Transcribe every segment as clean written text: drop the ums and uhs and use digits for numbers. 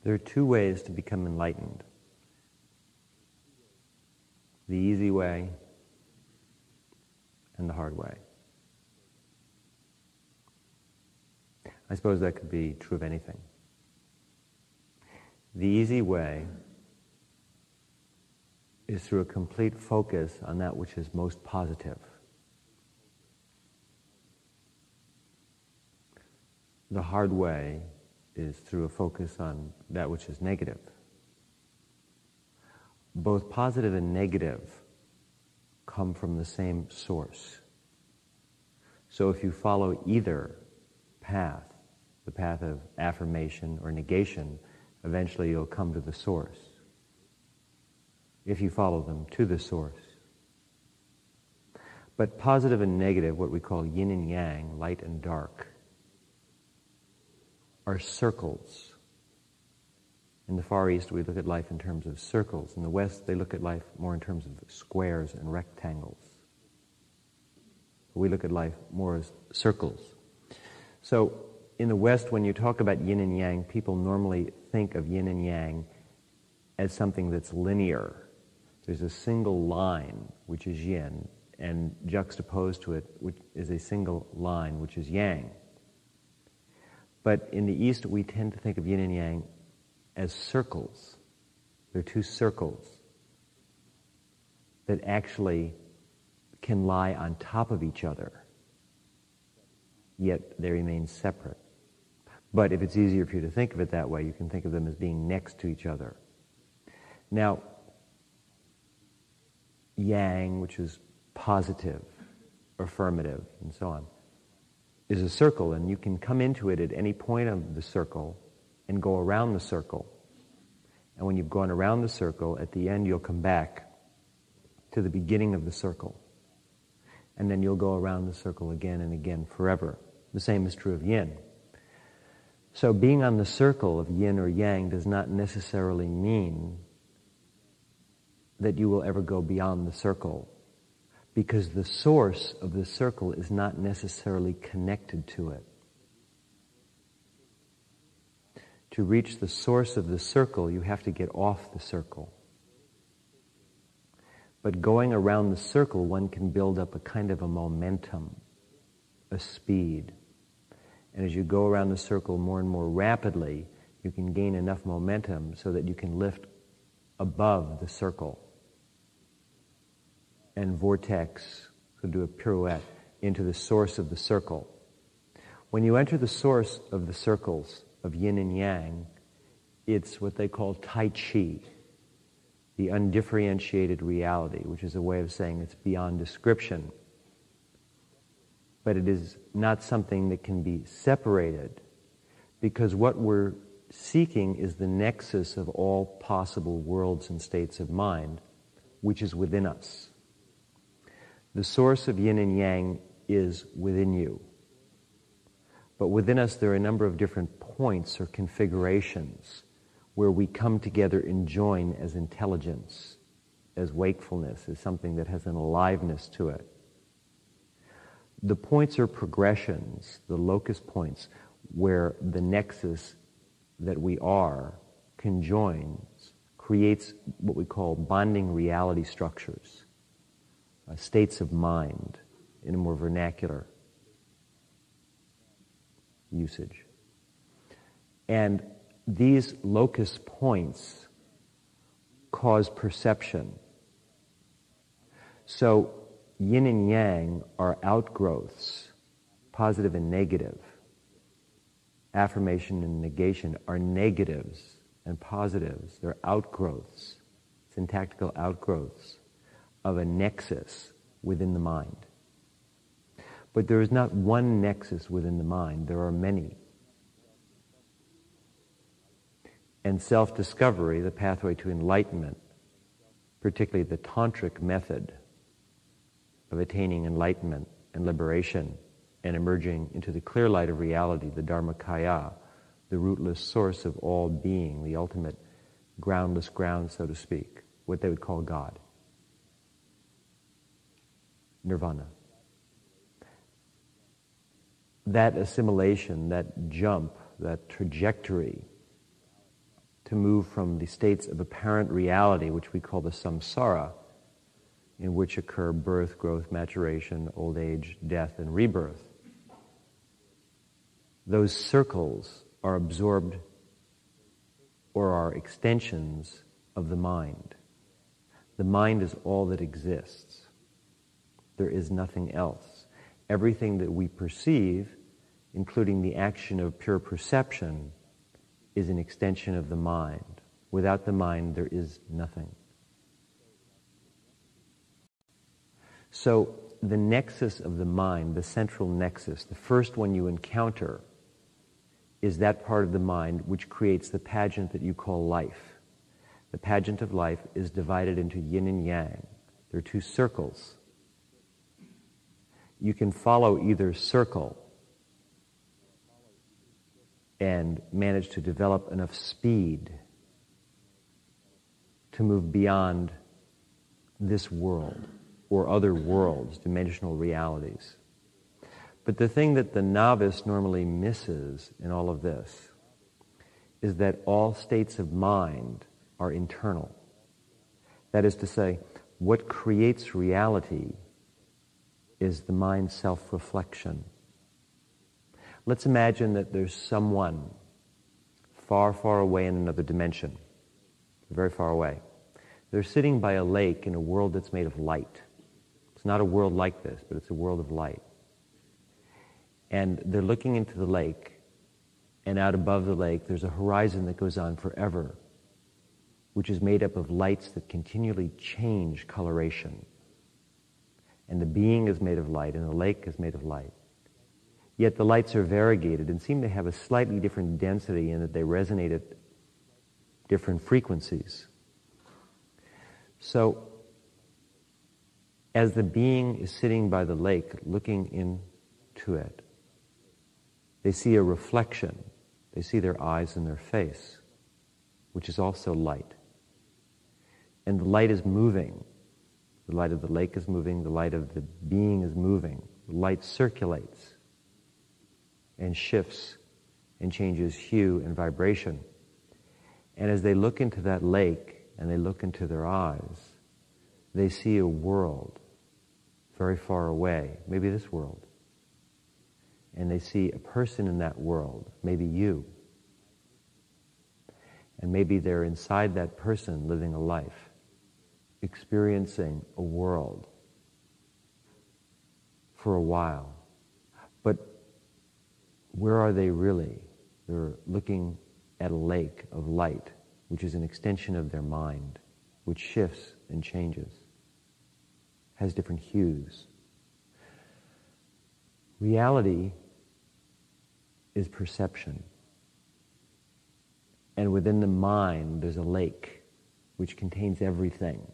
There are two ways to become enlightened. The easy way and the hard way. I suppose that could be true of anything. The easy way is through a complete focus on that which is most positive. The hard way is through a focus on that which is negative. Both positive and negative come from the same source. So if you follow either path, the path of affirmation or negation, eventually you'll come to the source. If you follow them to the source. But positive and negative, what we call yin and yang, light and dark, are circles. In the Far East, we look at life in terms of circles. In the West, they look at life more in terms of squares and rectangles. We look at life more as circles. So, in the West, when you talk about yin and yang, people normally think of yin and yang as something that's linear. There's a single line, which is yin, and juxtaposed to it, which is a single line, which is yang. But in the East, we tend to think of yin and yang as circles. They're two circles that actually can lie on top of each other, yet they remain separate. But if it's easier for you to think of it that way, you can think of them as being next to each other. Now, yang, which is positive, affirmative, and so on, is a circle, and you can come into it at any point of the circle and go around the circle. And when you've gone around the circle, at the end you'll come back to the beginning of the circle. And then you'll go around the circle again and again forever. The same is true of yin. So being on the circle of yin or yang does not necessarily mean that you will ever go beyond the circle, because the source of the circle is not necessarily connected to it. To reach the source of the circle, you have to get off the circle. But going around the circle, one can build up a kind of a momentum, a speed. And as you go around the circle more and more rapidly, you can gain enough momentum so that you can lift above the circle and vortex, so do a pirouette, into the source of the circle. When you enter the source of the circles of yin and yang, it's what they call Tai Chi, the undifferentiated reality, which is a way of saying it's beyond description. But it is not something that can be separated, because what we're seeking is the nexus of all possible worlds and states of mind, which is within us. The source of yin and yang is within you. But within us there are a number of different points or configurations where we come together and join as intelligence, as wakefulness, as something that has an aliveness to it. The points are progressions, the locus points, where the nexus that we are conjoins, creates what we call bonding reality structures, states of mind in a more vernacular usage. And these locus points cause perception. So yin and yang are outgrowths, positive and negative. Affirmation and negation are negatives and positives. They're outgrowths, syntactical outgrowths of a nexus within the mind. But there is not one nexus within the mind. There are many. And self-discovery, the pathway to enlightenment, particularly the Tantric method of attaining enlightenment and liberation and emerging into the clear light of reality, the Dharmakaya, the rootless source of all being, the ultimate groundless ground, so to speak, what they would call God. Nirvana. That assimilation, that jump, that trajectory to move from the states of apparent reality, which we call the samsara, in which occur birth, growth, maturation, old age, death, and rebirth. Those circles are absorbed or are extensions of the mind. The mind is all that exists. There is nothing else. Everything that we perceive, including the action of pure perception, is an extension of the mind. Without the mind, there is nothing. So the nexus of the mind, the central nexus, the first one you encounter, is that part of the mind which creates the pageant that you call life. The pageant of life is divided into yin and yang. There are two circles. You can follow either circle and manage to develop enough speed to move beyond this world or other worlds, dimensional realities. But the thing that the novice normally misses in all of this is that all states of mind are internal. That is to say, what creates reality is the mind's self-reflection. Let's imagine that there's someone far, far away in another dimension, very far away. They're sitting by a lake in a world that's made of light. It's not a world like this, but it's a world of light. And they're looking into the lake, and out above the lake there's a horizon that goes on forever, which is made up of lights that continually change coloration. And the being is made of light, and the lake is made of light. Yet the lights are variegated and seem to have a slightly different density in that they resonate at different frequencies. So, as the being is sitting by the lake looking into it, they see a reflection. They see their eyes and their face, which is also light. And the light is moving. The light of the lake is moving. The light of the being is moving. The light circulates and shifts and changes hue and vibration. And as they look into that lake and they look into their eyes, they see a world very far away, maybe this world. And they see a person in that world, maybe you. And maybe they're inside that person living a life, experiencing a world for a while. But where are they really? They're looking at a lake of light, which is an extension of their mind, which shifts and changes, has different hues. Reality is perception. And within the mind, there's a lake which contains everything.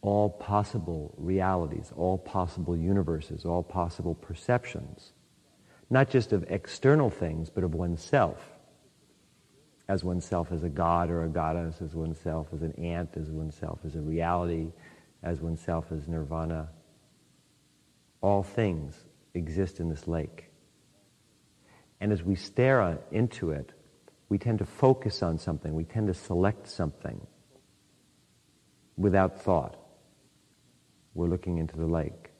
All possible realities, all possible universes, all possible perceptions. Not just of external things, but of oneself. As oneself as a god or a goddess, as oneself as an ant, as oneself as a reality, as oneself as nirvana. All things exist in this lake. And as we stare into it, we tend to focus on something. We tend to select something without thought. We're looking into the lake.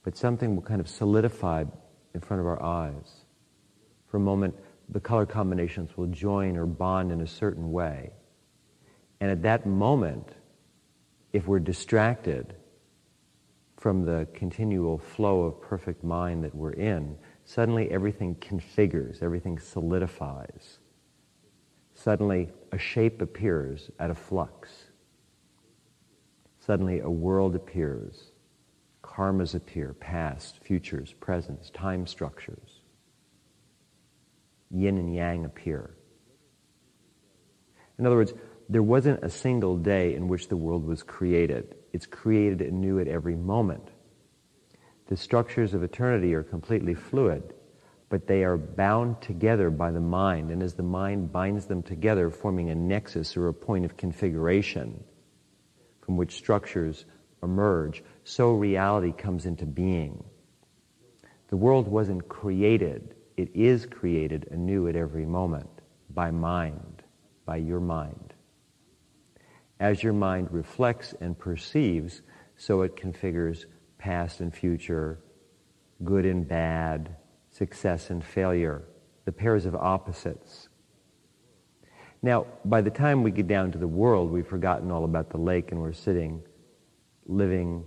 But something will kind of solidify in front of our eyes. For a moment, the color combinations will join or bond in a certain way. And at that moment, if we're distracted from the continual flow of perfect mind that we're in, suddenly everything configures, everything solidifies. Suddenly a shape appears at a flux. Suddenly a world appears. Karmas appear, past, futures, presents, time structures. Yin and yang appear. In other words, there wasn't a single day in which the world was created. It's created anew at every moment. The structures of eternity are completely fluid, but they are bound together by the mind, and as the mind binds them together, forming a nexus or a point of configuration from which structures emerge, so reality comes into being. The world wasn't created. It is created anew at every moment by mind, by your mind. As your mind reflects and perceives, so it configures past and future, good and bad, success and failure, the pairs of opposites. Now, by the time we get down to the world, we've forgotten all about the lake and we're sitting, living,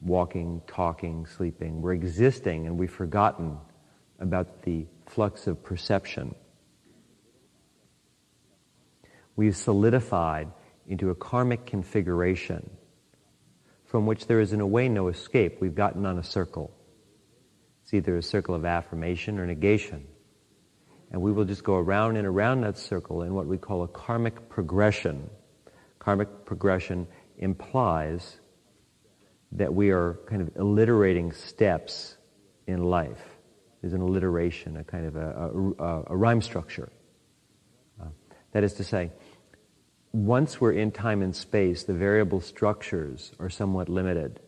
walking, talking, sleeping. We're existing and we've forgotten about the flux of perception. We've solidified into a karmic configuration from which there is in a way no escape. We've gotten on a circle. It's either a circle of affirmation or negation. And we will just go around and around that circle in what we call a karmic progression. Karmic progression implies that we are kind of alliterating steps in life. There's an alliteration, a kind of a rhyme structure. That is to say, once we're in time and space, the variable structures are somewhat limited.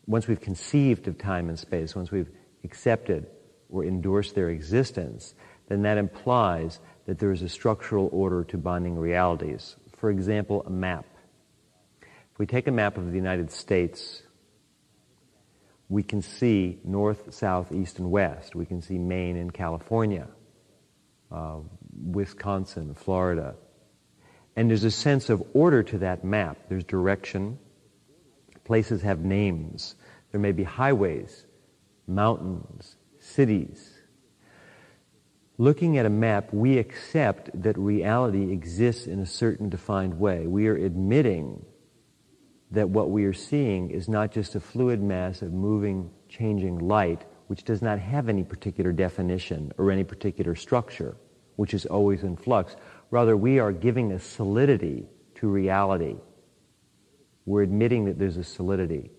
Once we've conceived of time and space, once we've accepted or endorsed their existence, then that implies that there is a structural order to bonding realities. For example, a map. If we take a map of the United States, we can see north, south, east, and west. We can see Maine and California, Wisconsin, Florida. And there's a sense of order to that map. There's direction. Places have names. There may be highways, mountains, cities. Looking at a map, we accept that reality exists in a certain defined way. We are admitting that what we are seeing is not just a fluid mass of moving, changing light, which does not have any particular definition or any particular structure, which is always in flux. Rather, we are giving a solidity to reality. We're admitting that there's a solidity.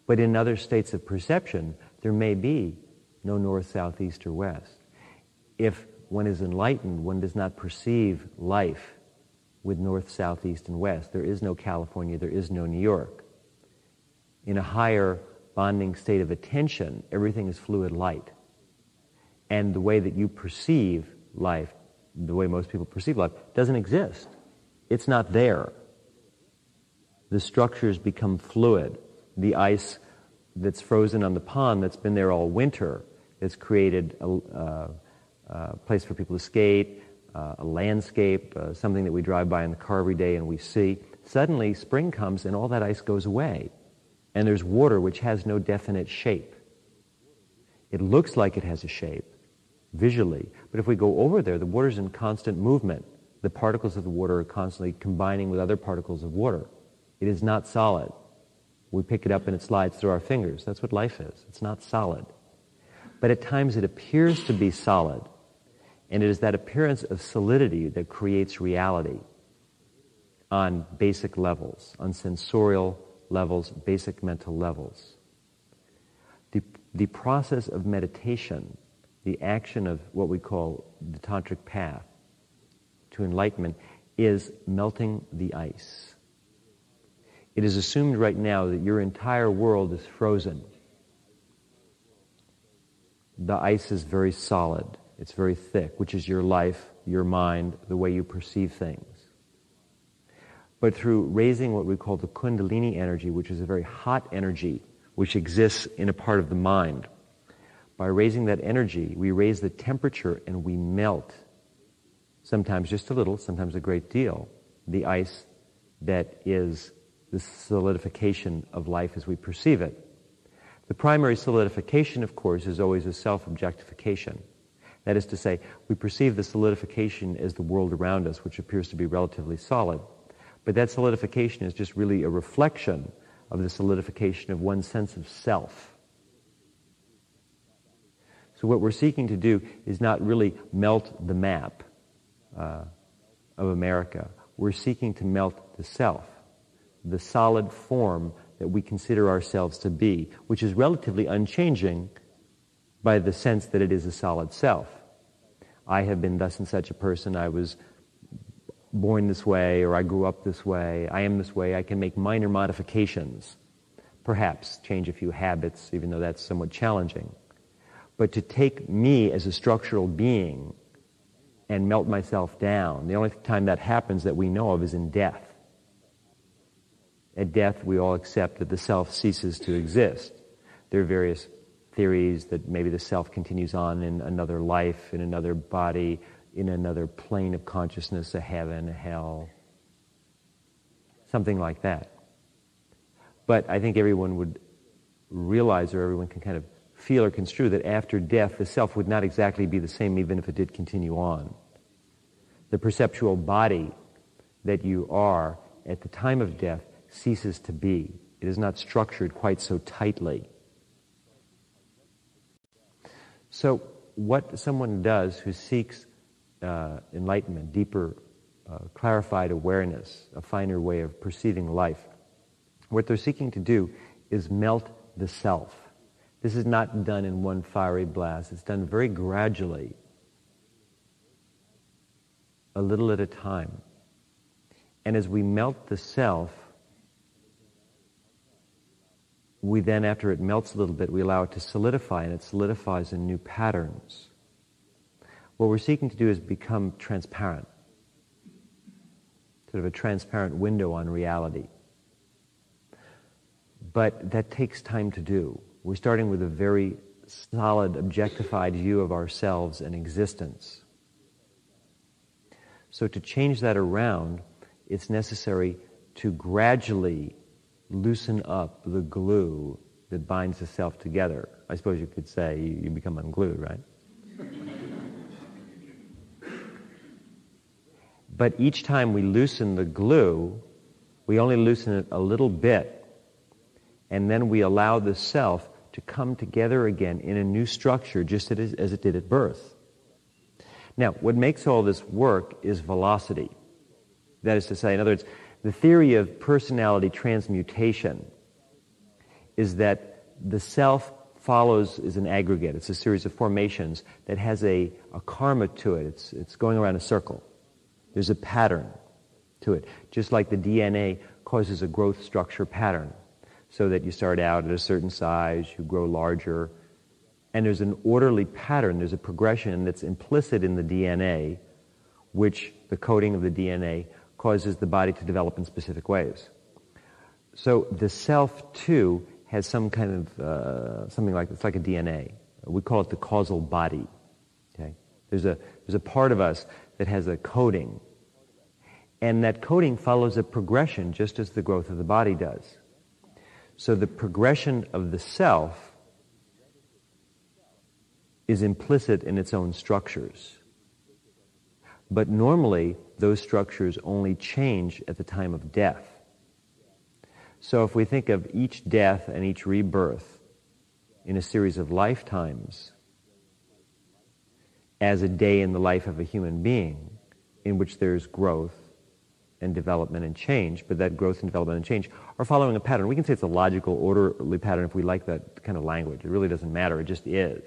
But in other states of perception, there may be no north, south, east, or west. If one is enlightened, one does not perceive life with north, south, east, and west. There is no California, there is no New York. In a higher bonding state of attention, everything is fluid light. And the way that you perceive life, the way most people perceive life, doesn't exist. It's not there. The structures become fluid. The ice that's frozen on the pond that's been there all winter has created a place for people to skate, a landscape, something that we drive by in the car every day and we see. Suddenly, spring comes and all that ice goes away. And there's water which has no definite shape. It looks like it has a shape, visually. But if we go over there, the water's in constant movement. The particles of the water are constantly combining with other particles of water. It is not solid. We pick it up and it slides through our fingers. That's what life is. It's not solid. But at times it appears to be solid. And it is that appearance of solidity that creates reality on basic levels, on sensorial levels, basic mental levels. The process of meditation, the action of what we call the Tantric path to enlightenment, is melting the ice. It is assumed right now that your entire world is frozen. The ice is very solid. It's very thick, which is your life, your mind, the way you perceive things. But through raising what we call the Kundalini energy, which is a very hot energy, which exists in a part of the mind, by raising that energy, we raise the temperature and we melt, sometimes just a little, sometimes a great deal, the ice that is the solidification of life as we perceive it. The primary solidification, of course, is always a self-objectification. That is to say, we perceive the solidification as the world around us, which appears to be relatively solid. But that solidification is just really a reflection of the solidification of one's sense of self. So what we're seeking to do is not really melt the map of America. We're seeking to melt the self, the solid form that we consider ourselves to be, which is relatively unchanging by the sense that it is a solid self. I have been thus and such a person, I was born this way, or I grew up this way, I am this way. I can make minor modifications, perhaps change a few habits, even though that's somewhat challenging. But to take me as a structural being and melt myself down. The only time that happens that we know of is in death. At death, we all accept that the self ceases to exist. There are various theories that maybe the self continues on in another life, in another body, in another plane of consciousness, a heaven, a hell, something like that. But I think everyone would realize, or everyone can kind of feel or construe, that after death, the self would not exactly be the same even if it did continue on. The perceptual body that you are at the time of death ceases to be. It is not structured quite so tightly. So what someone does who seeks enlightenment, deeper, clarified awareness, a finer way of perceiving life, what they're seeking to do is melt the self. This is not done in one fiery blast. It's done very gradually, a little at a time. And as we melt the self, we then, after it melts a little bit, we allow it to solidify, and it solidifies in new patterns. What we're seeking to do is become transparent, sort of a transparent window on reality. But that takes time to do. We're starting with a very solid, objectified view of ourselves and existence. So to change that around, it's necessary to gradually loosen up the glue that binds the self together. I suppose you could say you become unglued, right? But each time we loosen the glue, we only loosen it a little bit, and then we allow the self to come together again in a new structure, just as it did at birth. Now, what makes all this work is velocity. That is to say, in other words, the theory of personality transmutation is that the self follows as an aggregate. It's a series of formations that has a karma to it. It's going around a circle. There's a pattern to it. Just like the DNA causes a growth structure pattern, so that you start out at a certain size, you grow larger, and there's an orderly pattern, there's a progression that's implicit in the DNA, which the coding of the DNA causes the body to develop in specific ways. So the self, too, has some kind of, something like, it's like a DNA. We call it the causal body. Okay? There's a part of us that has a coding, and that coding follows a progression just as the growth of the body does. So the progression of the self is implicit in its own structures. But normally, those structures only change at the time of death. So if we think of each death and each rebirth in a series of lifetimes as a day in the life of a human being in which there's growth and development and change, but that growth and development and change are following a pattern. We can say it's a logical, orderly pattern if we like that kind of language. It really doesn't matter. It just is.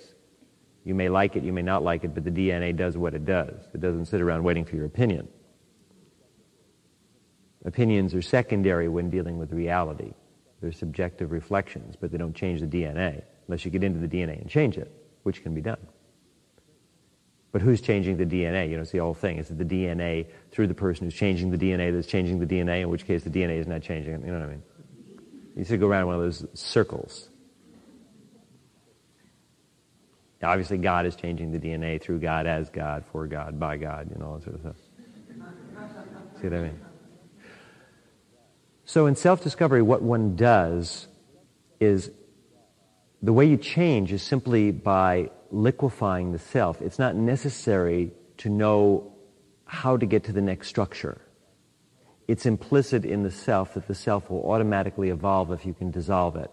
You may like it, you may not like it, but the DNA does what it does. It doesn't sit around waiting for your opinion. Opinions are secondary when dealing with reality. They're subjective reflections, but they don't change the DNA unless you get into the DNA and change it, which can be done. But who's changing the DNA? You know, it's the whole thing. Is it the DNA through the person who's changing the DNA that's changing the DNA, in which case the DNA is not changing it? You know what I mean? You should go around one of those circles. Now, obviously, God is changing the DNA through God, as God, for God, by God, you know, all that sort of stuff. See what I mean? So in self-discovery, what one does is the way you change is simply by liquefying the self. It's not necessary to know how to get to the next structure. It's implicit in the self that the self will automatically evolve if you can dissolve it.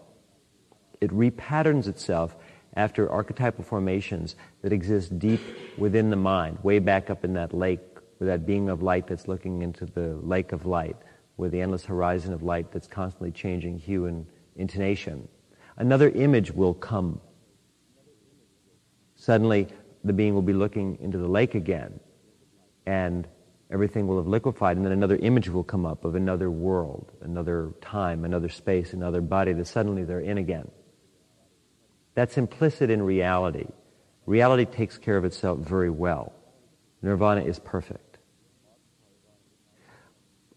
It repatterns itself after archetypal formations that exist deep within the mind, way back up in that lake, with that being of light that's looking into the lake of light, with the endless horizon of light that's constantly changing hue and intonation. Another image will come. Suddenly, the being will be looking into the lake again, and everything will have liquefied, and then another image will come up of another world, another time, another space, another body that suddenly they're in again. That's implicit in reality. Reality takes care of itself very well. Nirvana is perfect.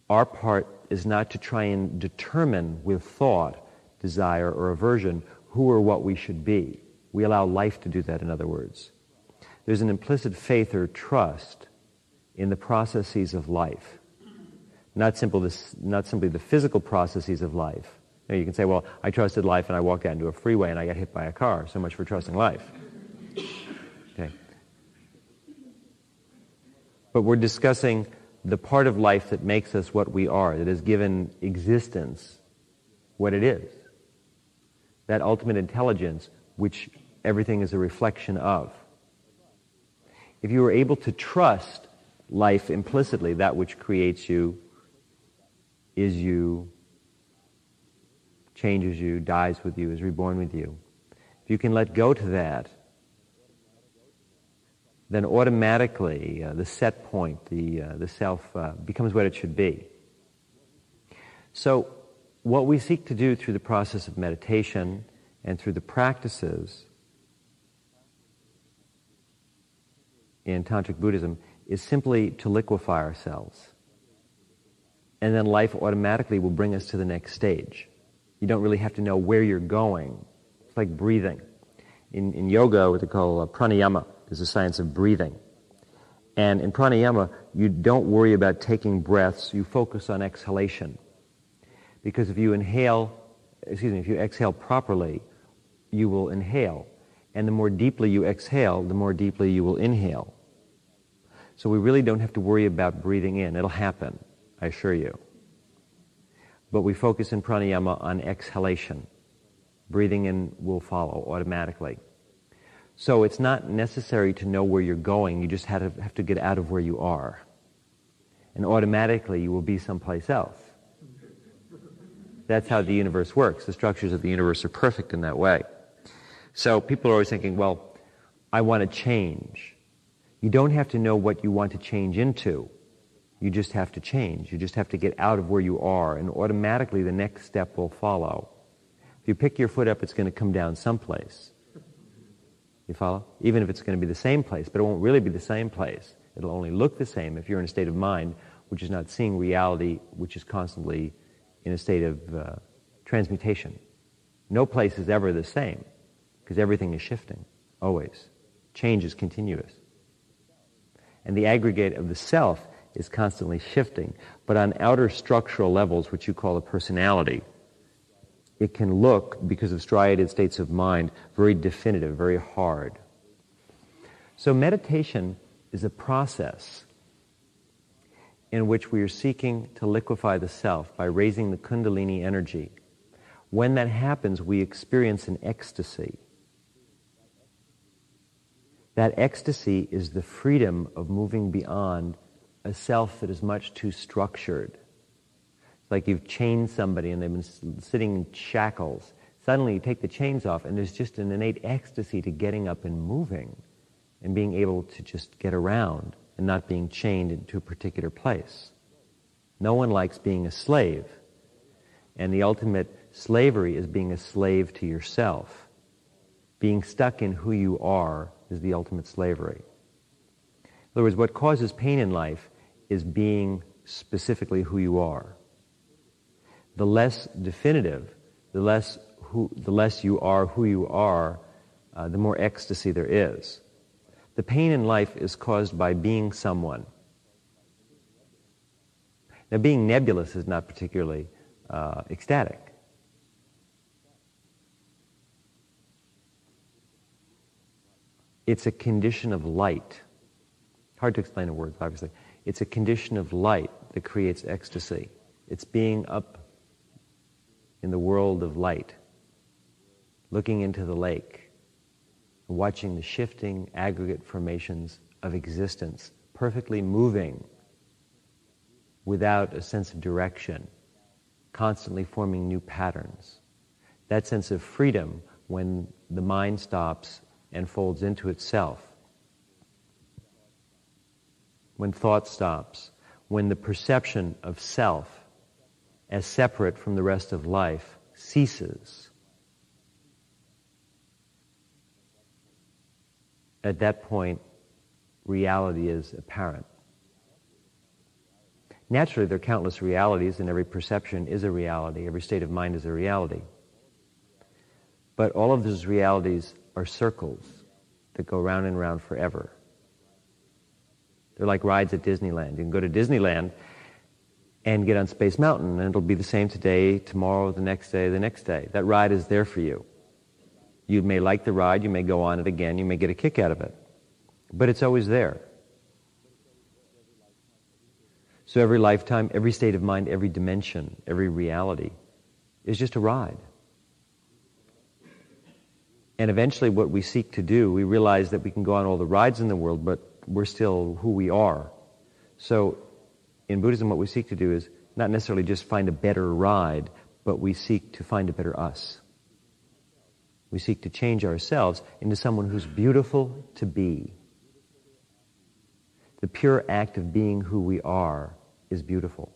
Our part is not to try and determine with thought, desire, or aversion who or what we should be. We allow life to do that, in other words. There's an implicit faith or trust in the processes of life. Not simply the physical processes of life. You can say, well, I trusted life and I walked out into a freeway and I got hit by a car. So much for trusting life. Okay. But we're discussing the part of life that makes us what we are, that has given existence what it is. That ultimate intelligence, which everything is a reflection of. If you were able to trust life implicitly, that which creates you, is you, changes you, dies with you, is reborn with you. If you can let go to that, then automatically the set point, the self, becomes what it should be. So what we seek to do through the process of meditation and through the practices in Tantric Buddhism is simply to liquefy ourselves. And then life automatically will bring us to the next stage. You don't really have to know where you're going. It's like breathing. In yoga, what they call pranayama is the science of breathing. And in pranayama, you don't worry about taking breaths, you focus on exhalation. Because if you exhale properly, you will inhale. And the more deeply you exhale, the more deeply you will inhale. So we really don't have to worry about breathing in. It'll happen, I assure you. But we focus in pranayama on exhalation. Breathing in will follow automatically. So it's not necessary to know where you're going. You just have to get out of where you are. And automatically you will be someplace else. That's how the universe works. The structures of the universe are perfect in that way. So people are always thinking, well, I want to change. You don't have to know what you want to change into. You just have to change. You just have to get out of where you are, and automatically the next step will follow. If you pick your foot up, it's going to come down someplace. You follow? Even if it's going to be the same place, but it won't really be the same place. It'll only look the same if you're in a state of mind which is not seeing reality, which is constantly in a state of transmutation. No place is ever the same, because everything is shifting, always. Change is continuous. And the aggregate of the self is constantly shifting, but on outer structural levels, which you call a personality, it can look, because of striated states of mind, very definitive, very hard. So meditation is a process in which we are seeking to liquefy the self by raising the kundalini energy. When that happens, we experience an ecstasy. That ecstasy is the freedom of moving beyond a self that is much too structured. It's like you've chained somebody and they've been sitting in shackles. Suddenly you take the chains off and there's just an innate ecstasy to getting up and moving and being able to just get around and not being chained into a particular place. No one likes being a slave. And the ultimate slavery is being a slave to yourself. Being stuck in who you are is the ultimate slavery. In other words, what causes pain in life is being specifically who you are. The less definitive, the less you are who you are, the more ecstasy there is. The pain in life is caused by being someone. Now, being nebulous is not particularly ecstatic. It's a condition of light. Hard to explain in words, obviously. It's a condition of light that creates ecstasy. It's being up in the world of light, looking into the lake, watching the shifting aggregate formations of existence, perfectly moving without a sense of direction, constantly forming new patterns. That sense of freedom when the mind stops and folds into itself, when thought stops, when the perception of self as separate from the rest of life ceases. At that point, reality is apparent. Naturally, there are countless realities, and every perception is a reality. Every state of mind is a reality. But all of those realities are circles that go round and round forever. They're like rides at Disneyland. You can go to Disneyland and get on Space Mountain, and it'll be the same today, tomorrow, the next day, the next day. That ride is there for you. You may like the ride, you may go on it again, you may get a kick out of it. But it's always there. So every lifetime, every state of mind, every dimension, every reality is just a ride. And eventually what we seek to do, we realize that we can go on all the rides in the world, but we're still who we are. So in Buddhism, what we seek to do is not necessarily just find a better ride, but we seek to find a better us. We seek to change ourselves into someone who's beautiful to be. The pure act of being who we are is beautiful.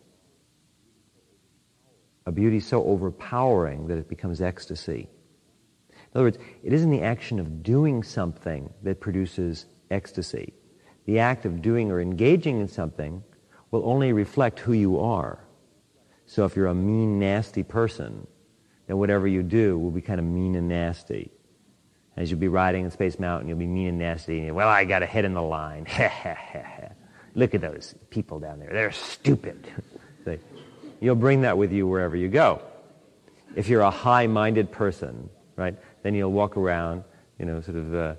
A beauty so overpowering that it becomes ecstasy. In other words, it isn't the action of doing something that produces ecstasy. The act of doing or engaging in something will only reflect who you are. So if you're a mean, nasty person, then whatever you do will be kind of mean and nasty. As you'll be riding in Space Mountain, you'll be mean and nasty. And well, I got a head in the line. Look at those people down there. They're stupid. So you'll bring that with you wherever you go. If you're a high-minded person, right, then you'll walk around, sort of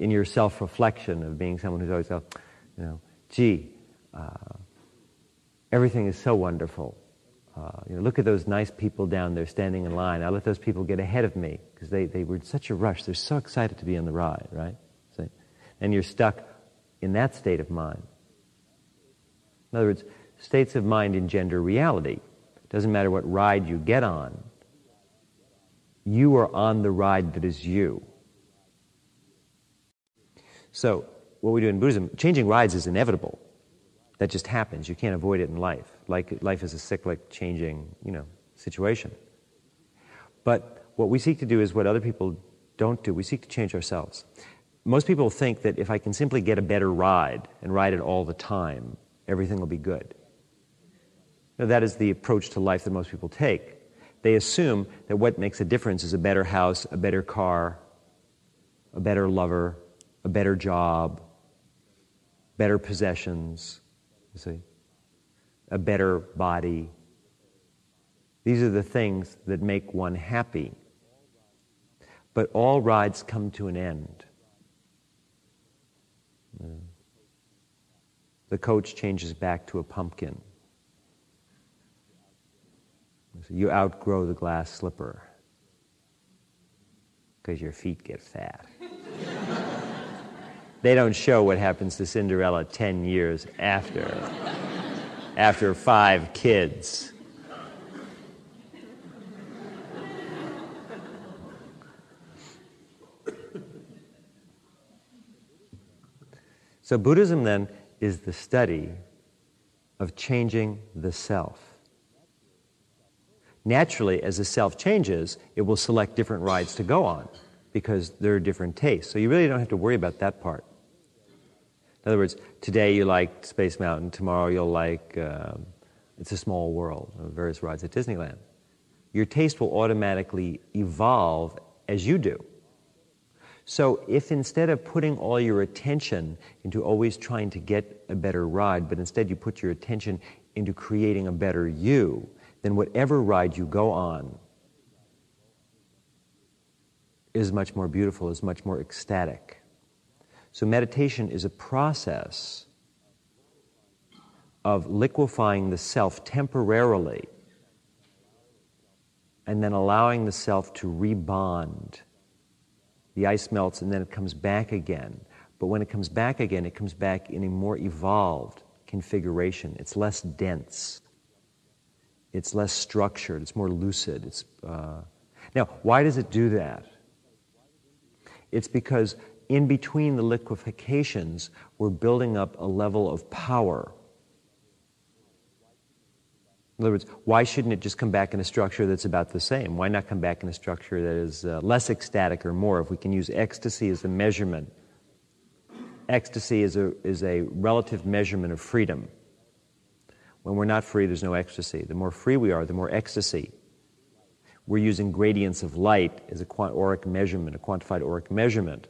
in your self-reflection of being someone who's always, everything is so wonderful. Look at those nice people down there standing in line. I let those people get ahead of me because they were in such a rush. They're so excited to be on the ride, right? So, and you're stuck in that state of mind. In other words, states of mind engender reality. It doesn't matter what ride you get on. You are on the ride that is you. So, what we do in Buddhism, changing rides is inevitable. That just happens. You can't avoid it in life. Like life is a cyclic, changing, situation. But what we seek to do is what other people don't do. We seek to change ourselves. Most people think that if I can simply get a better ride and ride it all the time, everything will be good. Now, that is the approach to life that most people take. They assume that what makes a difference is a better house, a better car, a better lover, a better job, better possessions, a better body. These are the things that make one happy. But all rides come to an end. The coach changes back to a pumpkin. You outgrow the glass slipper because your feet get fat. They don't show what happens to Cinderella 10 years after 5 kids. So Buddhism then is the study of changing the self. Naturally, as the self changes, it will select different rides to go on because there are different tastes. So you really don't have to worry about that part. In other words, today you like Space Mountain, tomorrow you'll like It's a Small World, various rides at Disneyland. Your taste will automatically evolve as you do. So if instead of putting all your attention into always trying to get a better ride, but instead you put your attention into creating a better you, then whatever ride you go on is much more beautiful, is much more ecstatic. So meditation is a process of liquefying the self temporarily and then allowing the self to rebond. The ice melts and then it comes back again. But when it comes back again, it comes back in a more evolved configuration. It's less dense. It's less structured. It's more lucid. Now, why does it do that? It's because in between the liquefations, we're building up a level of power. In other words, why shouldn't it just come back in a structure that's about the same? Why not come back in a structure that is less ecstatic or more? If we can use ecstasy as a measurement, ecstasy is a relative measurement of freedom. When we're not free, there's no ecstasy. The more free we are, the more ecstasy. We're using gradients of light as a auric measurement, a quantified auric measurement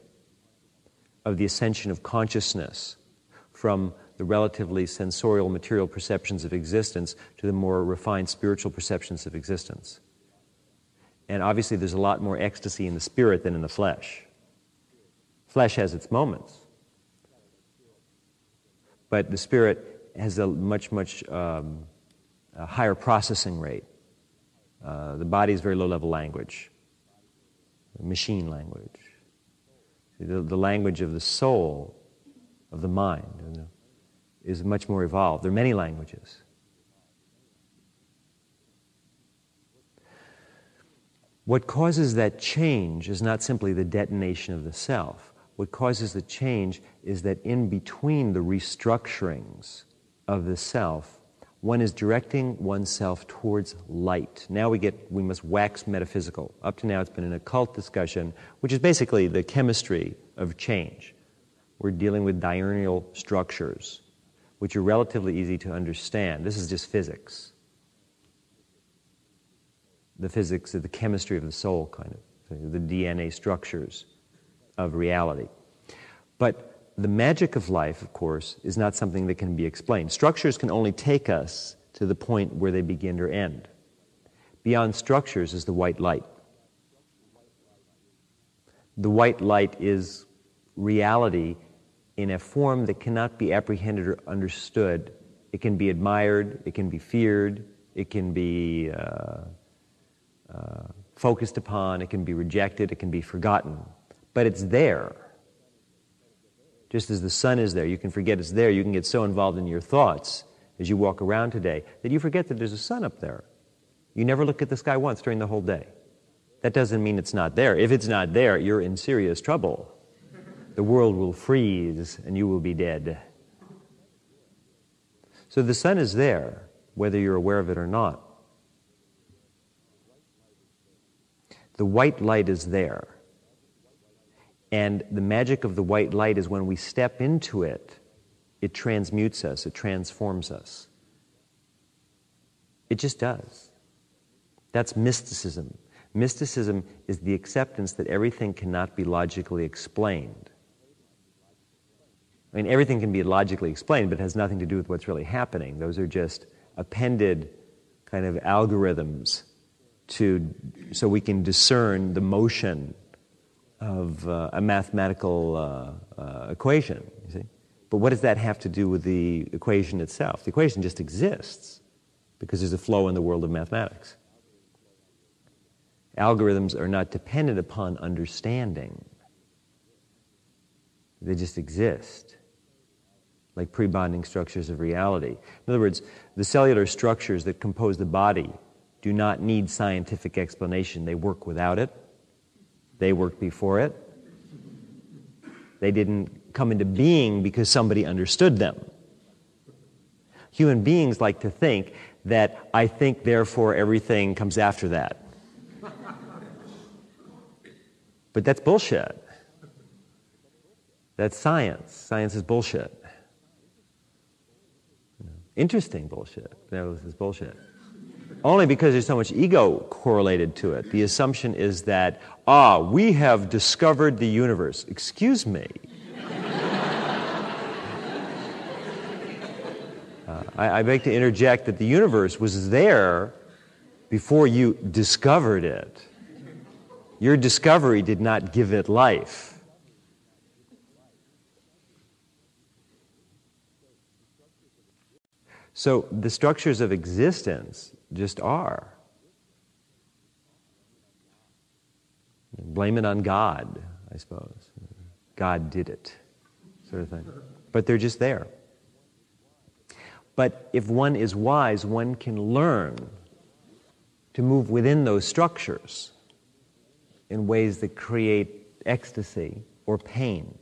of the ascension of consciousness from the relatively sensorial material perceptions of existence to the more refined spiritual perceptions of existence. And obviously there's a lot more ecstasy in the spirit than in the flesh. Flesh has its moments, but the spirit has a much higher processing rate. The body is very low-level language, machine language. The language of the soul, of the mind, is much more evolved. There are many languages. What causes that change is not simply the detonation of the self. What causes the change is that in between the restructurings of the self, one is directing oneself towards light. Now we must wax metaphysical. Up to now it's been an occult discussion, which is basically the chemistry of change. We're dealing with diurnal structures, which are relatively easy to understand. This is just physics. The physics of the chemistry of the soul, kind of, the DNA structures of reality. But the magic of life, of course, is not something that can be explained. Structures can only take us to the point where they begin or end. Beyond structures is the white light. The white light is reality in a form that cannot be apprehended or understood. It can be admired, it can be feared, it can be focused upon, it can be rejected, it can be forgotten. But it's there. Just as the sun is there, you can forget it's there. You can get so involved in your thoughts as you walk around today that you forget that there's a sun up there. You never look at the sky once during the whole day. That doesn't mean it's not there. If it's not there, you're in serious trouble. The world will freeze and you will be dead. So the sun is there, whether you're aware of it or not. The white light is there. And the magic of the white light is when we step into it, it transmutes us, it transforms us. It just does. That's mysticism. Mysticism is the acceptance that everything cannot be logically explained. I mean, everything can be logically explained, but it has nothing to do with what's really happening. Those are just appended kind of algorithms so we can discern the motion of a mathematical equation, you see. But what does that have to do with the equation itself? The equation just exists because there's a flow in the world of mathematics. Algorithms are not dependent upon understanding. They just exist, like pre-bonding structures of reality. In other words, the cellular structures that compose the body do not need scientific explanation. They work without it. They worked before it. They didn't come into being because somebody understood them. Human beings like to think that I think, therefore everything comes after that. But that's bullshit. That's science. Science is bullshit. Interesting bullshit. No, this is bullshit. Only because there's so much ego correlated to it. The assumption is that, we have discovered the universe. Excuse me. I beg to interject that the universe was there before you discovered it. Your discovery did not give it life. So the structures of existence just are. Blame it on God, I suppose. God did it, sort of thing. But they're just there. But if one is wise, one can learn to move within those structures in ways that create ecstasy or pain.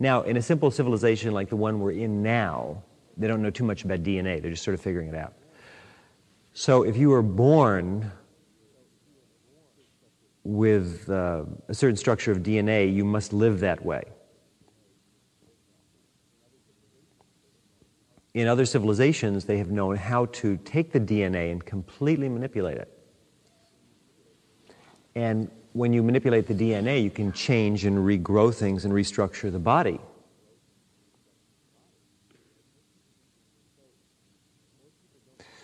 Now, in a simple civilization like the one we're in now, they don't know too much about DNA. They're just sort of figuring it out. So if you were born with a certain structure of DNA, you must live that way. In other civilizations, they have known how to take the DNA and completely manipulate it. And when you manipulate the DNA, you can change and regrow things and restructure the body.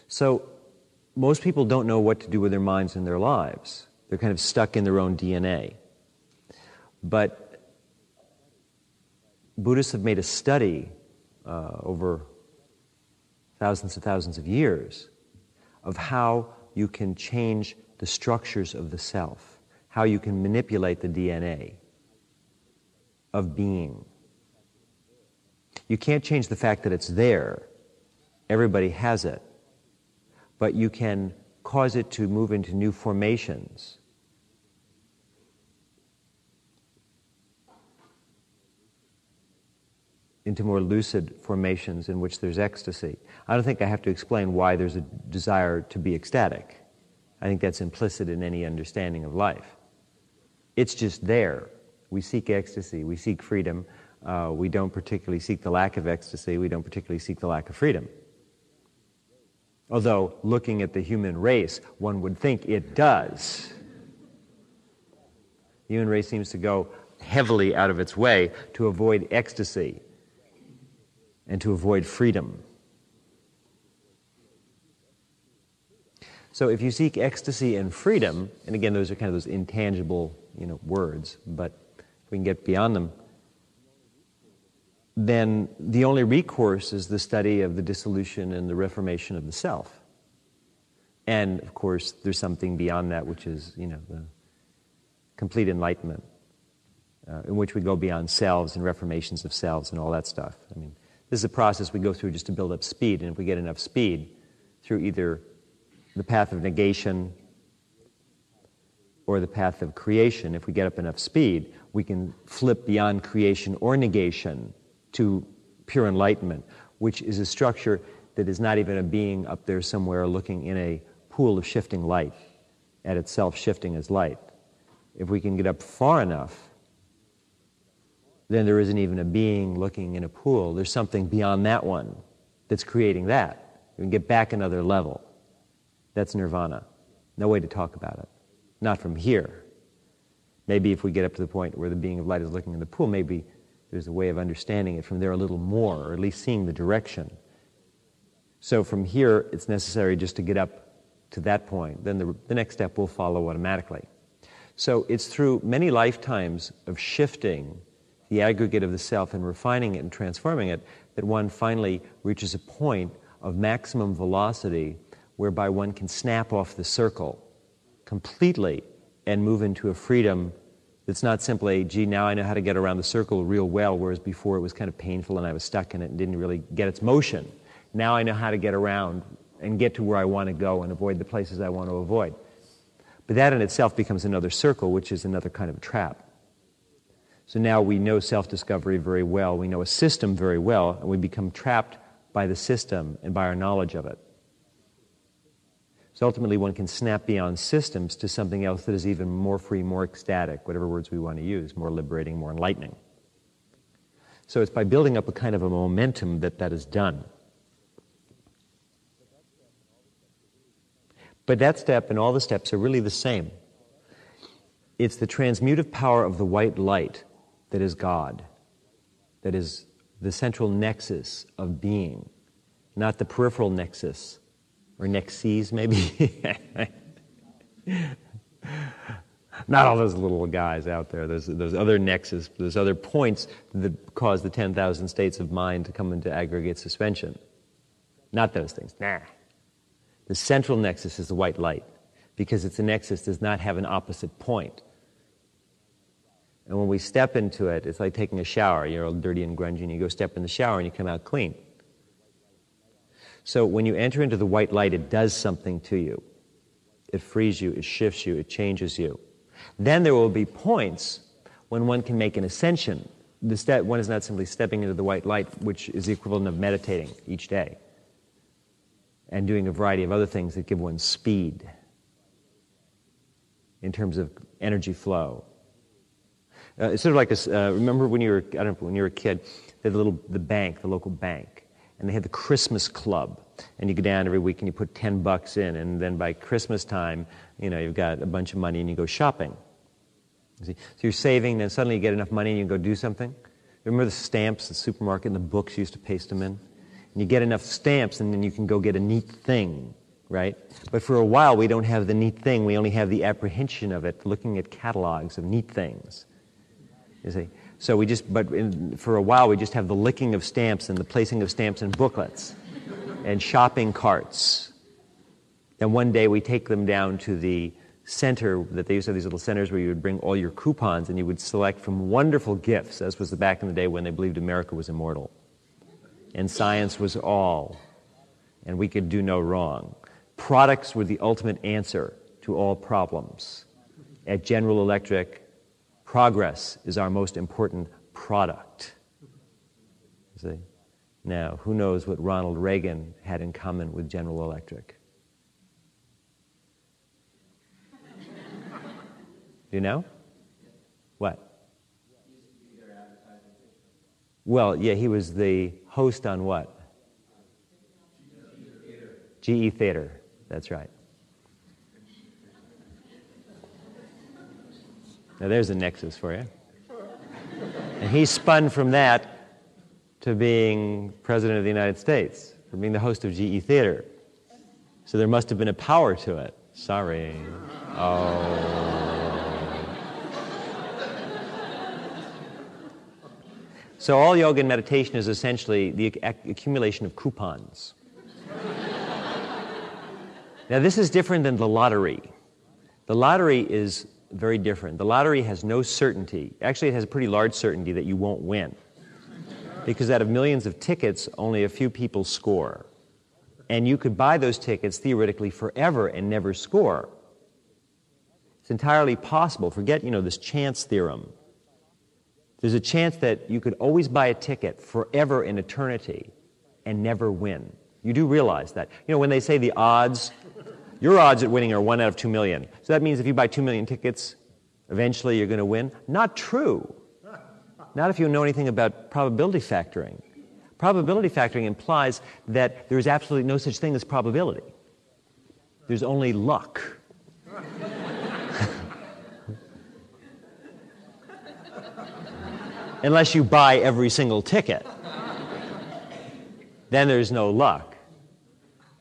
So most people don't know what to do with their minds and their lives. They're kind of stuck in their own DNA. But Buddhists have made a study over thousands and thousands of years of how you can change the structures of the self, how you can manipulate the DNA of being. You can't change the fact that it's there. Everybody has it. But you can cause it to move into new formations. Into more lucid formations in which there's ecstasy. I don't think I have to explain why there's a desire to be ecstatic. I think that's implicit in any understanding of life. It's just there. We seek ecstasy, we seek freedom. We don't particularly seek the lack of ecstasy, we don't particularly seek the lack of freedom. Although, looking at the human race, one would think it does. The human race seems to go heavily out of its way to avoid ecstasy and to avoid freedom. So if you seek ecstasy and freedom, and again, those are kind of those intangible, words, but if we can get beyond them, then the only recourse is the study of the dissolution and the reformation of the self. And, of course, there's something beyond that, which is, the complete enlightenment, in which we go beyond selves and reformations of selves and all that stuff. I mean, this is a process we go through just to build up speed, and if we get enough speed through either the path of negation or the path of creation, if we get up enough speed, we can flip beyond creation or negation to pure enlightenment, which is a structure that is not even a being up there somewhere looking in a pool of shifting light, at itself shifting as light. If we can get up far enough, then there isn't even a being looking in a pool. There's something beyond that one that's creating that. We can get back another level. That's nirvana. No way to talk about it. Not from here. Maybe if we get up to the point where the being of light is looking in the pool, maybe there's a way of understanding it from there a little more, or at least seeing the direction. So from here, it's necessary just to get up to that point. Then the next step will follow automatically. So it's through many lifetimes of shifting the aggregate of the self and refining it and transforming it that one finally reaches a point of maximum velocity whereby one can snap off the circle completely and move into a freedom that's not simply, gee, now I know how to get around the circle real well, whereas before it was kind of painful and I was stuck in it and didn't really get its motion. Now I know how to get around and get to where I want to go and avoid the places I want to avoid. But that in itself becomes another circle, which is another kind of a trap. So now we know self-discovery very well, we know a system very well, and we become trapped by the system and by our knowledge of it. So ultimately one can snap beyond systems to something else that is even more free, more ecstatic, whatever words we want to use, more liberating, more enlightening. So it's by building up a kind of a momentum that is done. But that step and all the steps are really the same. It's the transmutive power of the white light that is God, that is the central nexus of being, not the peripheral nexus, or nexes maybe. Not all those little guys out there. There's other nexus, there's other points that cause the 10,000 states of mind to come into aggregate suspension. Not those things. Nah. The central nexus is the white light, because it's a nexus that does not have an opposite point. And when we step into it, it's like taking a shower. You're all dirty and grungy, and you go step in the shower and you come out clean. So when you enter into the white light, it does something to you. It frees you, it shifts you, it changes you. Then there will be points when one can make an ascension. One is not simply stepping into the white light, which is the equivalent of meditating each day and doing a variety of other things that give one speed. in terms of energy flow. It's sort of like this, remember when you were, I don't know, when you were a kid, they had the bank, the local bank, and they had the Christmas club, and you go down every week and you put $10 in, and then by Christmas time, you've got a bunch of money and you go shopping. You see? So you're saving, then suddenly you get enough money and you go do something. Remember the stamps, the supermarket, and the books you used to paste them in? And you get enough stamps and then you can go get a neat thing, right? But for a while we don't have the neat thing, we only have the apprehension of it, looking at catalogs of neat things. You see? So for a while we just have the licking of stamps and the placing of stamps in booklets and shopping carts. And one day we take them down to the center, that they used to have these little centers where you would bring all your coupons and you would select from wonderful gifts, as was back in the day when they believed America was immortal. And science was all, and we could do no wrong. Products were the ultimate answer to all problems. At General Electric, progress is our most important product. See? Now, who knows what Ronald Reagan had in common with General Electric? Do you know? What? Well, yeah, he was the host on what? GE Theater. That's right. Now there's a nexus for you. And he spun from that to being President of the United States, from being the host of GE Theater. So there must have been a power to it. Sorry. Oh. So all yoga and meditation is essentially the accumulation of coupons. Now this is different than the lottery. The lottery is very different. The lottery has no certainty. Actually, it has a pretty large certainty that you won't win. Because out of millions of tickets, only a few people score. And you could buy those tickets theoretically forever and never score. It's entirely possible. Forget, this chance theorem. There's a chance that you could always buy a ticket forever in eternity and never win. You do realize that. When they say the odds, your odds at winning are 1 out of 2 million. So that means if you buy 2 million tickets, eventually you're going to win. Not true. Not if you know anything about probability factoring. Probability factoring implies that there is absolutely no such thing as probability. There's only luck. Unless you buy every single ticket. Then there's no luck.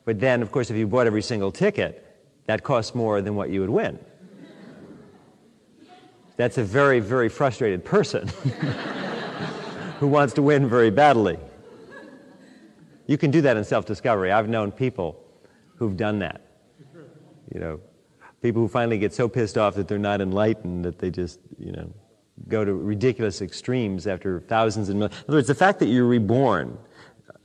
But then, of course, if you bought every single ticket, that costs more than what you would win. That's a very, very frustrated person who wants to win very badly. You can do that in self-discovery. I've known people who've done that. People who finally get so pissed off that they're not enlightened that they just, go to ridiculous extremes after thousands and millions. In other words, the fact that you're reborn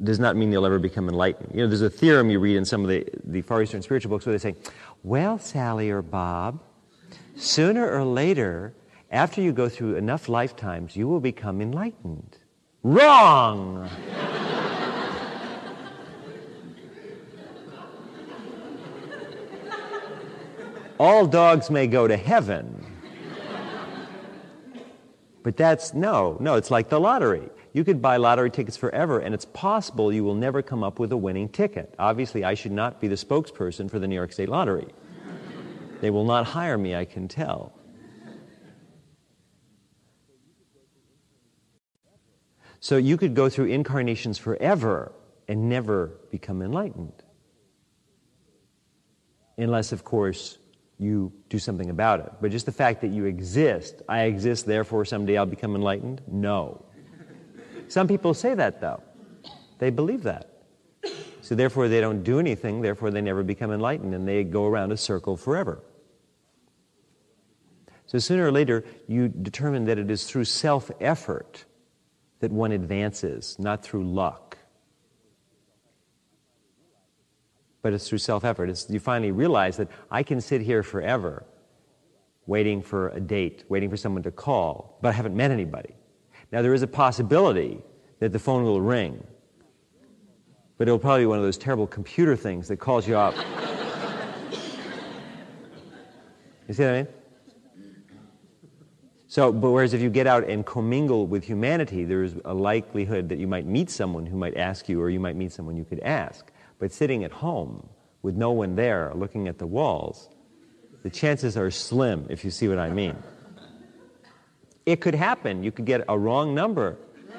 does not mean you'll ever become enlightened. There's a theorem you read in some of the Far Eastern spiritual books where they say, well, Sally or Bob, sooner or later, after you go through enough lifetimes, you will become enlightened. Wrong! All dogs may go to heaven. But it's like the lottery. You could buy lottery tickets forever, and it's possible you will never come up with a winning ticket. Obviously, I should not be the spokesperson for the New York State Lottery. They will not hire me, I can tell. So you could go through incarnations forever and never become enlightened. Unless, of course, you do something about it. But just the fact that you exist, I exist, therefore someday I'll become enlightened? No. Some people say that, though. They believe that. So therefore they don't do anything, therefore they never become enlightened, and they go around a circle forever. So sooner or later, you determine that it is through self-effort that one advances, not through luck. But it's through self-effort. You finally realize that I can sit here forever waiting for a date, waiting for someone to call, but I haven't met anybody. Now, there is a possibility that the phone will ring, but it'll probably be one of those terrible computer things that calls you up. You see what I mean? So, but whereas if you get out and commingle with humanity, there's a likelihood that you might meet someone who might ask you, or you might meet someone you could ask. But sitting at home with no one there, looking at the walls, the chances are slim, if you see what I mean. It could happen. You could get a wrong number.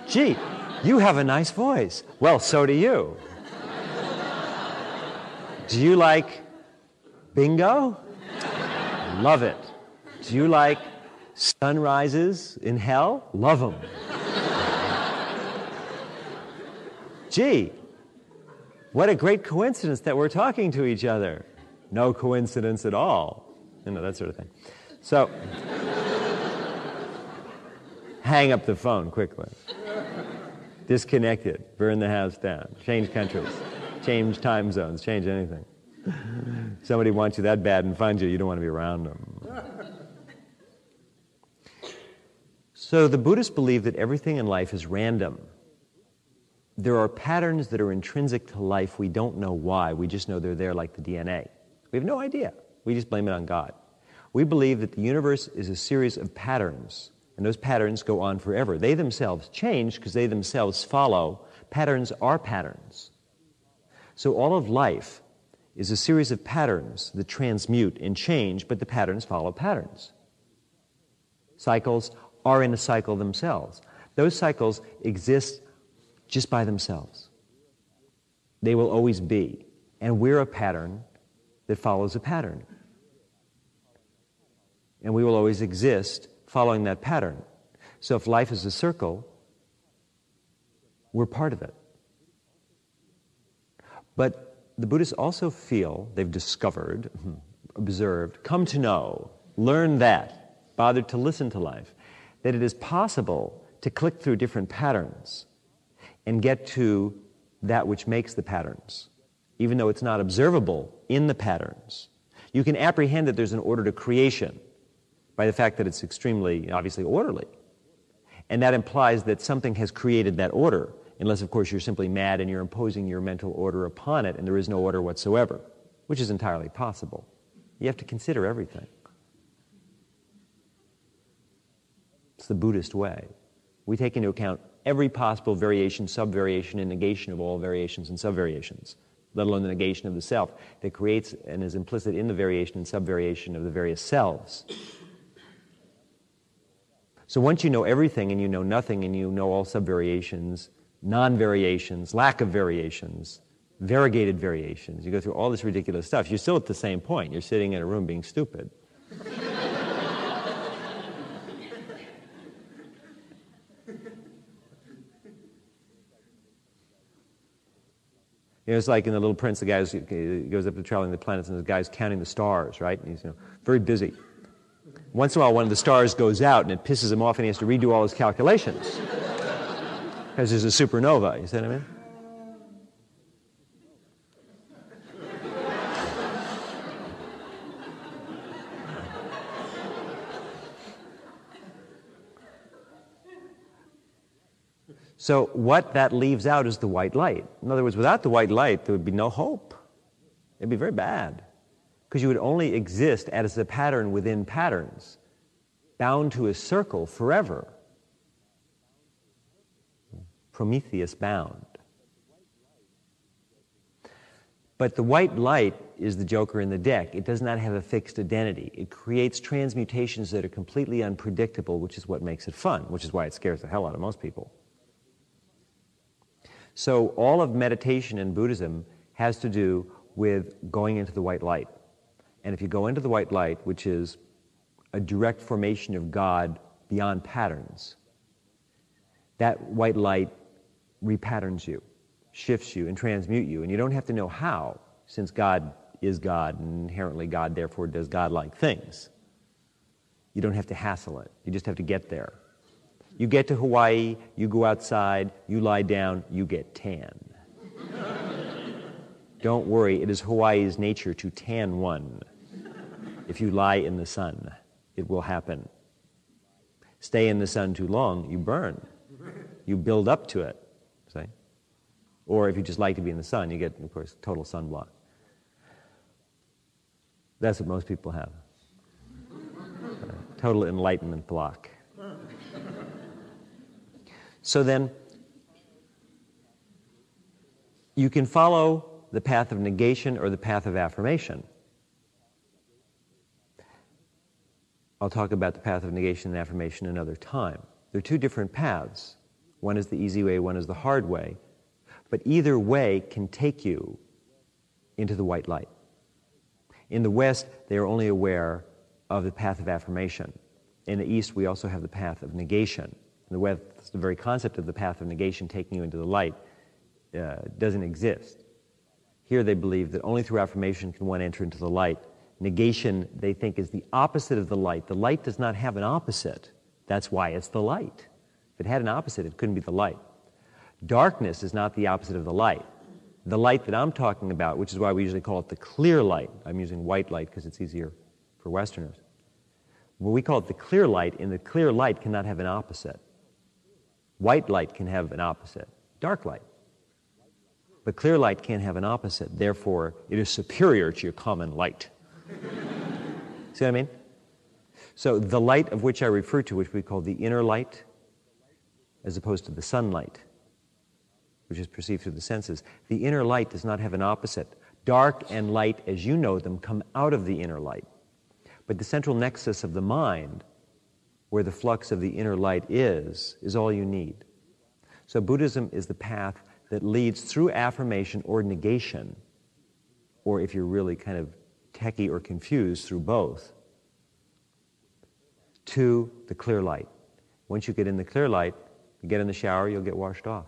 Gee, you have a nice voice. Well, so do you. Do you like bingo? Love it. Do you like sunrises in hell? Love them. Gee, what a great coincidence that we're talking to each other. No coincidence at all. You know, that sort of thing. So, hang up the phone quickly. Disconnect it. Burn the house down. Change countries. Change time zones. Change anything. Somebody wants you that bad and finds you, you don't want to be around them. So the Buddhists believe that everything in life is random. There are patterns that are intrinsic to life. We don't know why. We just know they're there like the DNA. We have no idea. We just blame it on God. We believe that the universe is a series of patterns, and those patterns go on forever. They themselves change because they themselves follow. Patterns are patterns. So all of life is a series of patterns that transmute and change, but the patterns follow patterns. Cycles are in a cycle themselves. Those cycles exist just by themselves. They will always be. And we're a pattern that follows a pattern. And we will always exist following that pattern. So if life is a circle, we're part of it. But the Buddhists also feel, they've discovered, observed, come to know, learn that, bothered to listen to life, that it is possible to click through different patterns and get to that which makes the patterns, even though it's not observable in the patterns. You can apprehend that there's an order to creation by the fact that it's extremely, obviously, orderly. And that implies that something has created that order, unless, of course, you're simply mad and you're imposing your mental order upon it and there is no order whatsoever, which is entirely possible. You have to consider everything. It's the Buddhist way. We take into account every possible variation, subvariation, and negation of all variations and subvariations, let alone the negation of the self that creates and is implicit in the variation and subvariation of the various selves. So once you know everything and you know nothing and you know all subvariations, non-variations, lack of variations, variegated variations, you go through all this ridiculous stuff, you're still at the same point. You're sitting in a room being stupid. You know, it's like in The Little Prince, the guy goes up to traveling the planets and the guy's counting the stars, right? And he's very busy. Once in a while, one of the stars goes out and it pisses him off and he has to redo all his calculations. Because there's a supernova, you see what I mean? So what that leaves out is the white light. In other words, without the white light, there would be no hope. It'd be very bad. Because you would only exist as a pattern within patterns, bound to a circle forever. Prometheus bound. But the white light is the joker in the deck. It does not have a fixed identity. It creates transmutations that are completely unpredictable, which is what makes it fun, which is why it scares the hell out of most people. So all of meditation in Buddhism has to do with going into the white light. And if you go into the white light, which is a direct formation of God beyond patterns, that white light repatterns you, shifts you, and transmutes you. And you don't have to know how, since God is God, and inherently God therefore does God-like things. You don't have to hassle it. You just have to get there. You get to Hawaii, you go outside, you lie down, you get tan. Don't worry, it is Hawaii's nature to tan one. If you lie in the sun, it will happen. Stay in the sun too long, you burn. You build up to it, see? Or if you just like to be in the sun, you get, of course, total sunblock. That's what most people have. Total enlightenment block. So then, you can follow the path of negation or the path of affirmation. I'll talk about the path of negation and affirmation another time. They're two different paths. One is the easy way, one is the hard way. But either way can take you into the white light. In the West, they are only aware of the path of affirmation. In the East, we also have the path of negation. In the West, the very concept of the path of negation taking you into the light doesn't exist. Here they believe that only through affirmation can one enter into the light. Negation, they think, is the opposite of the light. The light does not have an opposite. That's why it's the light. If it had an opposite, it couldn't be the light. Darkness is not the opposite of the light. The light that I'm talking about, which is why we usually call it the clear light. I'm using white light because it's easier for Westerners. When we call it the clear light, and the clear light cannot have an opposite. White light can have an opposite. Dark light. But clear light can't have an opposite. Therefore, it is superior to your common light. See what I mean? So the light of which I refer to, which we call the inner light, as opposed to the sunlight, which is perceived through the senses, the inner light does not have an opposite. Dark and light, as you know them, come out of the inner light. But the central nexus of the mind, where the flux of the inner light is all you need. So Buddhism is the path that leads through affirmation or negation, or if you're really kind of techie or confused, through both, to the clear light. Once you get in the clear light, you get in the shower, you'll get washed off.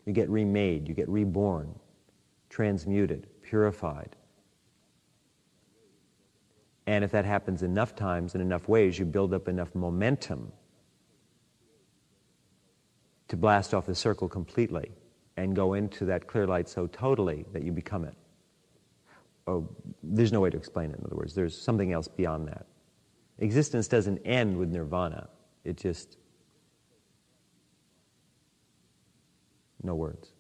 You get remade, you get reborn, transmuted, purified. And if that happens enough times in enough ways, you build up enough momentum to blast off the circle completely and go into that clear light so totally that you become it. Oh, there's no way to explain it, in other words. There's something else beyond that. Existence doesn't end with nirvana. It just... no words.